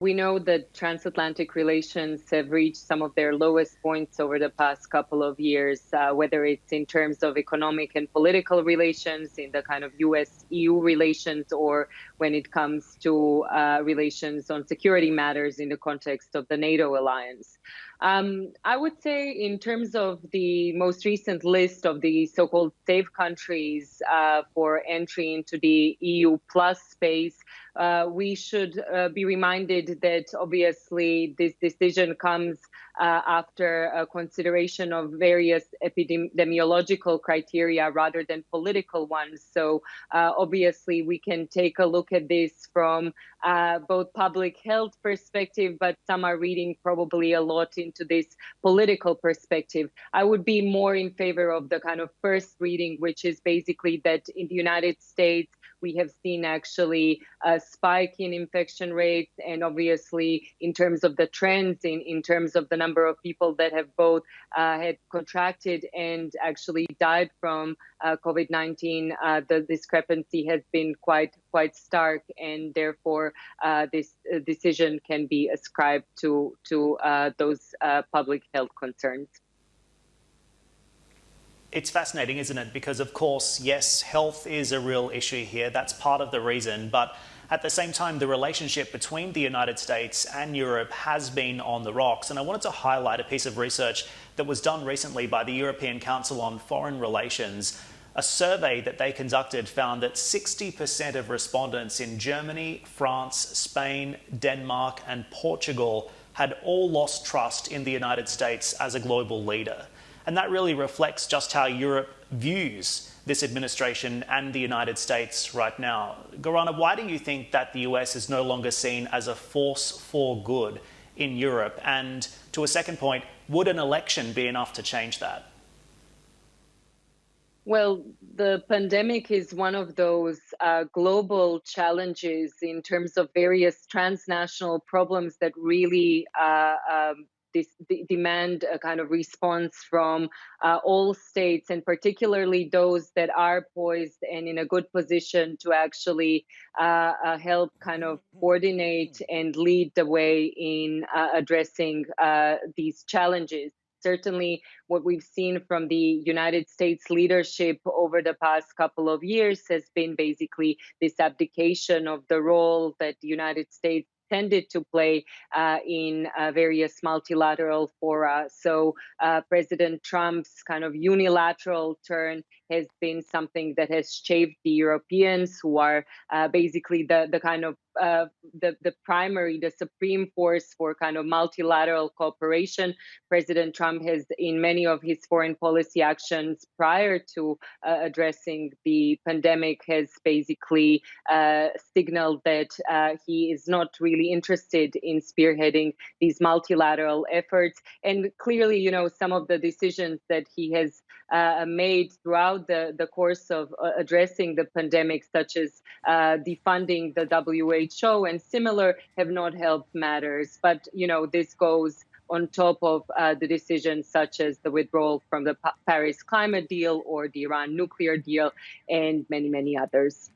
We know that transatlantic relations have reached some of their lowest points over the past couple of years, whether it's in terms of economic and political relations, in the kind of US-EU relations, or when it comes to relations on security matters in the context of the NATO alliance. I would say in terms of the most recent list of the so-called safe countries for entry into the EU plus space, we should be reminded that obviously this decision comes after a consideration of various epidemiological criteria rather than political ones. So obviously we can take a look at this from both public health perspective, but some are reading probably a lot into this political perspective. I would be more in favor of the kind of first reading, which is basically that in the United States, we have seen actually a spike in infection rates, and obviously in terms of the trends, in terms of the number of people that have both had contracted and actually died from COVID-19, the discrepancy has been quite stark, and therefore this decision can be ascribed to those public health concerns. It's fascinating, isn't it? Because, of course, yes, health is a real issue here. That's part of the reason. But at the same time, the relationship between the United States and Europe has been on the rocks. And I wanted to highlight a piece of research that was done recently by the European Council on Foreign Relations. A survey that they conducted found that 60% of respondents in Germany, France, Spain, Denmark, and Portugal had all lost trust in the United States as a global leader. And that really reflects just how Europe views this administration and the United States right now. Gorana, why do you think that the US is no longer seen as a force for good in Europe? And to a second point, would an election be enough to change that? Well, the pandemic is one of those global challenges in terms of various transnational problems that really demand a kind of response from all states, and particularly those that are poised and in a good position to actually help kind of coordinate and lead the way in addressing these challenges. Certainly, what we've seen from the United States leadership over the past couple of years has been basically this abdication of the role that the United States tended to play in various multilateral fora. So President Trump's kind of unilateral turn has been something that has chafed the Europeans, who are basically the kind of the primary, the supreme force for kind of multilateral cooperation. President Trump has, in many of his foreign policy actions prior to addressing the pandemic, has basically signaled that he is not really interested in spearheading these multilateral efforts. And clearly, you know, some of the decisions that he has made throughout the course of addressing the pandemic, such as defunding the WHO and similar, have not helped matters. But, you know, this goes on top of the decisions such as the withdrawal from the Paris climate deal or the Iran nuclear deal and many, many others.